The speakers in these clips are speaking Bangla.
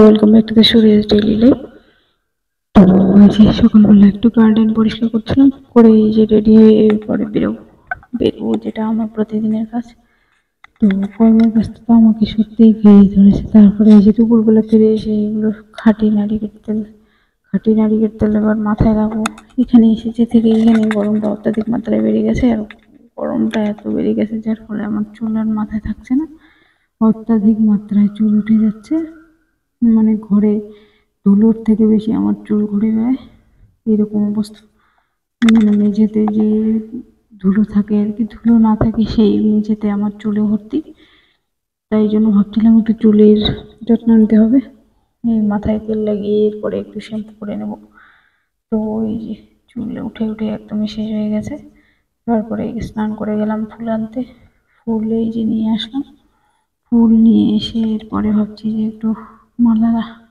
ওয়েলকাম ব্যাক টু দ্য সুরিয়াস ডেইলি লাইফ। তো এই যে সকালবেলা একটু গার্ডেন পরিষ্কার করছিলাম, করে এই যে রেডি হয়ে পরে বেরোবো, যেটা আমার প্রতিদিনের কাজ। তো কর্মের ব্যস্ততা আমাকে সত্যিই ঘিরে ধরেছে। তারপরে এই যে দুপুরবেলা ফিরে এসে এগুলো খাঁটি নারিকেল তেল এবার মাথায় রাখবো। এখানে এসেছে থেকে এখানে গরমটা অত্যাধিক মাত্রায় বেড়ে গেছে, আর গরমটা এত বেড়ে গেছে যার ফলে আমার চুল আর মাথায় থাকছে না, অত্যাধিক মাত্রায় চুল উঠে যাচ্ছে। মানে ঘরে ধুলোর থেকে বেশি আমার চুল ঘুরে বেড়ায়, এরকম অবস্থা। মানে মেঝেতে যে ধুলো থাকে আর কি, ধুলো না থাকে সেই মেঝেতে আমার চুলে ভর্তি। তাই জন্য ভাবছিলাম একটু চুলের যত্ন নিতে হবে। এই মাথায় তেল লাগিয়ে এরপরে একটু শ্যাম্পু করে নেব। তো এই যে চুলে উঠে উঠে একদমই শেষ হয়ে গেছে। তারপরে স্নান করে গেলাম ফুল আনতে। ফুল এই যে নিয়ে আসলাম। ফুল নিয়ে এসে এরপরে ভাবছি যে একটু মালা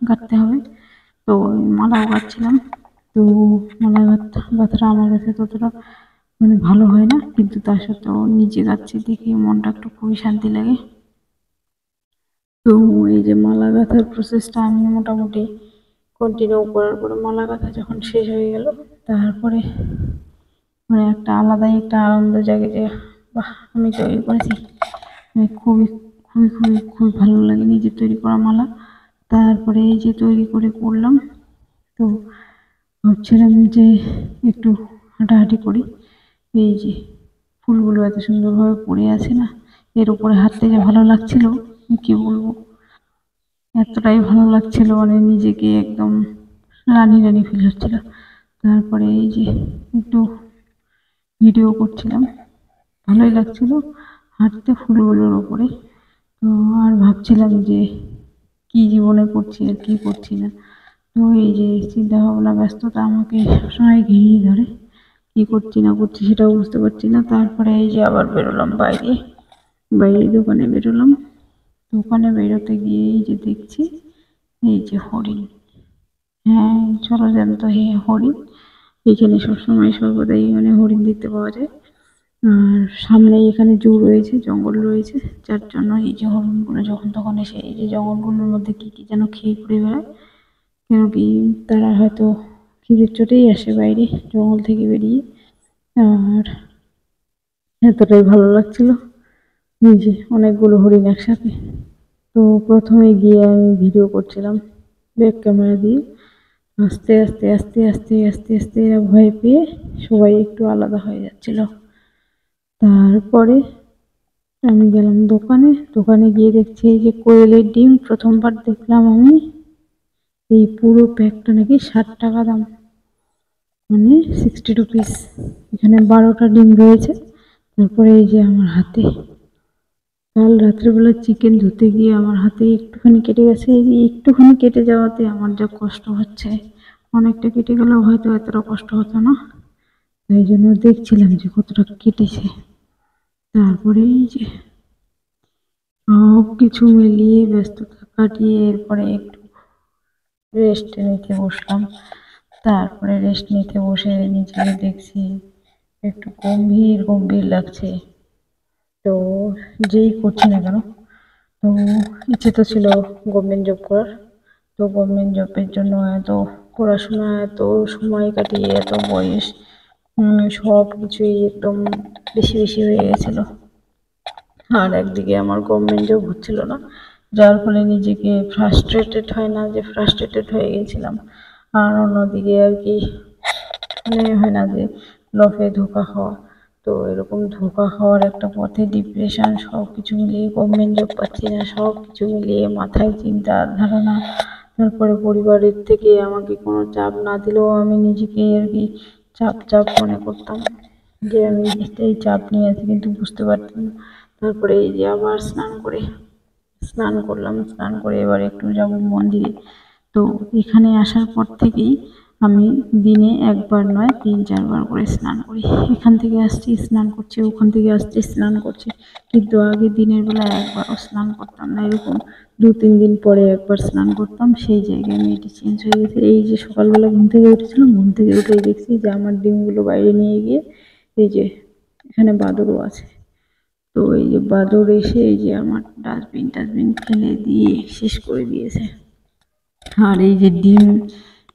গাঁথতে হবে। তো মালাও গাঁথছিলাম। তো মালা গাঁথাটা আমার কাছে ততটা মানে ভালো হয় না, কিন্তু তার সত্ত্বেও নিজে গাঁথছি দেখে মনটা একটু খুবই শান্তি লাগে। তো এই যে মালা গাঁথার প্রসেসটা আমি মোটামুটি কন্টিনিউ করার পরে মালা গাঁথা যখন শেষ হয়ে গেল, তারপরে মানে একটা আলাদাই একটা আনন্দ জাগে যে বাহ, আমি তৈরি করেছি। খুবই খুবই খুবই খুবই ভালো লাগে নিজের তৈরি করা মালা। তারপরে এই যে তৈরি করে পরলাম। তো ভাবছিলাম যে একটু হাঁটাহাঁটি করি। এই যে ফুলগুলো এত সুন্দরভাবে পড়ে আছে না, এর উপরে হাঁটতে যে ভালো লাগছিল কি বলবো, এতটাই ভালো লাগছিল, মানে নিজেকে একদম রানী রানী ফিল হচ্ছিল। তারপরে এই যে একটু ভিডিও করছিলাম, ভালোই লাগছিল হাঁটতে ফুলগুলোর উপরে। তো আর ভাবছিলাম যে কি জীবনে করছি আর কি করছি না। তো এই যে চিন্তা ভাবনা ব্যস্ততা আমাকে সবসময় ঘিরিয়ে ধরে, কি করছি না করছি সেটাও বুঝতে পারছি না। তারপরে এই যে আবার বেরোলাম বাইরে, দোকানে বেরোলাম। দোকানে বেরোতে গিয়ে এই যে দেখছি এই যে হরিণ। হ্যাঁ, জলজ্যান্ত হরিণ। এখানে সবসময় সর্বদাই মানে হরিণ দেখতে পাওয়া যায়। আর সামনেই এখানে জু রয়েছে, জঙ্গল রয়েছে, যার জন্য এই যে হরিণগুলো যখন তখন এসে এই যে জঙ্গলগুলোর মধ্যে কি কি যেন খেয়ে ঘুরে বেড়ায়। কেন কি তারা হয়তো খিদের চোটেই আসে বাইরে জঙ্গল থেকে বেরিয়ে। আর এতটাই ভালো লাগছিল এই যে অনেকগুলো হরিণ একসাথে। তো প্রথমে গিয়ে আমি ভিডিও করছিলাম ব্যাক ক্যামেরা দিয়ে। আস্তে আস্তে আস্তে আস্তে আস্তে আস্তে এরা ভয় পেয়ে সবাই একটু আলাদা হয়ে যাচ্ছিল। তারপরে আমি গেলাম দোকানে। দোকানে গিয়ে দেখছি এই যে কোয়েলের ডিম প্রথমবার দেখলাম আমি। এই পুরো প্যাকটা নাকি 60 টাকা দাম, মানে 60 রুপিস। এখানে 12টা ডিম রয়েছে। তারপরে এই যে আমার হাতে কাল রাত্রেবেলা চিকেন ধুতে গিয়ে আমার হাতে একটুখানি কেটে গেছে। এই একটুখানি কেটে যাওয়াতে আমার যা কষ্ট হচ্ছে, অনেকটা কেটে গেলেও হয়তো এতটা কষ্ট হতো না। তাই জন্য দেখছিলাম যে কতটা কেটেছে। তারপরে এই যে সব কিছু মিলিয়ে ব্যস্ততা কাটিয়ে এরপরে একটু রেস্ট নিতে বসলাম। তারপরে রেস্ট নিতে বসে নিজেকে দেখছি একটু গম্ভীর গম্ভীর লাগছে। তো যেই করছি না কেন, তো ইচ্ছে তো ছিল গভর্নমেন্ট জব করার। তো গভর্নমেন্ট জবের জন্য এত পড়াশোনা, এত সময় কাটিয়ে, এত বয়স, সব কিছুই একদম বেশি বেশি হয়ে গেছিলো। আর একদিকে আমার গভর্নমেন্ট জব হচ্ছিল না, যার ফলে নিজেকে ফ্রাস্ট্রেটেড হয় না যে ফ্রাস্ট্রেটেড হয়ে গেছিলাম। আর অন্যদিকে আর কি মানে হয় না যে লফে ধোকা খাওয়া। তো এরকম ধোকা খাওয়ার একটা পথে ডিপ্রেশন, সব কিছু মিলিয়ে গভর্নমেন্ট জব পাচ্ছি না, সব কিছু মিলিয়ে মাথায় চিন্তা ধারণা। তারপরে পরিবারের থেকে আমাকে কোনো চাপ না দিলেও আমি নিজেকে আর কি চাপ চাপ মনে করতাম যে আমি এই চাপ নিয়ে আছি, কিন্তু বুঝতে পারতাম না। তারপরে এই যে আবার স্নান করলাম, স্নান করে এবার একটু যাব মন্দিরে। তো এখানে আসার পর থেকেই আমি দিনে একবার নয় 3-4 বার করে স্নান করি। এখান থেকে আসছি স্নান করছি, ওখান থেকে আসছি স্নান করছি। কিন্তু আগে দিনের বেলা একবারও স্নান করতাম না, এরকম 2-3 দিন পরে একবার স্নান করতাম। সেই জায়গায় মেয়েটি চেঞ্জ হয়ে গেছে। এই যে সকালবেলা ঘুম থেকে উঠেছিলাম, ঘুম থেকে উঠেই দেখছি যে আমার ডিমগুলো বাইরে নিয়ে গিয়ে এই যে এখানে বাদুড়ও আছে। তো এই যে বাদুড় এসে এই যে আমার ডাস্টবিন ফেলে দিয়ে শেষ করে দিয়েছে। আর এই যে ডিম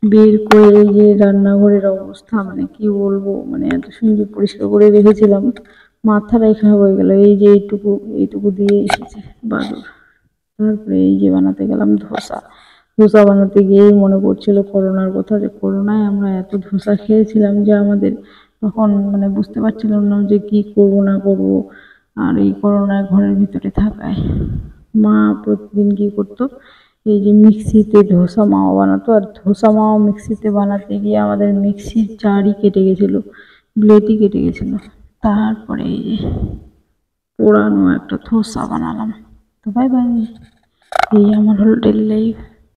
বের করে এই যে রান্নাঘরের অবস্থা, মানে কি বলবো, মানে এত সুন্দর পরিষ্কার করে রেখেছিলাম, মাথা রেখা হয়ে গেল। এই যে এইটুকু এইটুকু দিয়ে এসেছে বাদুর। তারপরে এই যে বানাতে গেলাম ধোসা। ধোসা বানাতে গিয়েই মনে পড়ছিল করোনার কথা, যে করোনায় আমরা এত ধোসা খেয়েছিলাম যে আমাদের তখন মানে বুঝতে পারছিলাম না যে কি করবো না করবো। আর এই করোনায় ঘরের ভিতরে থাকায় মা প্রতিদিন কি করতো, এই যে মিক্সিতে ধোসা মাওয়া বানাতো, আর ধোসা মাওয়া মিক্সিতে বানাতে গিয়ে আমাদের মিক্সির জারই কেটে গেছিলো, ব্লেডই কেটে গেছিলো। তারপরে এই যে পোড়ানো একটা ধোসা বানালাম। তো বাই বাই, এই আমার হলো ডেলি লাইফ।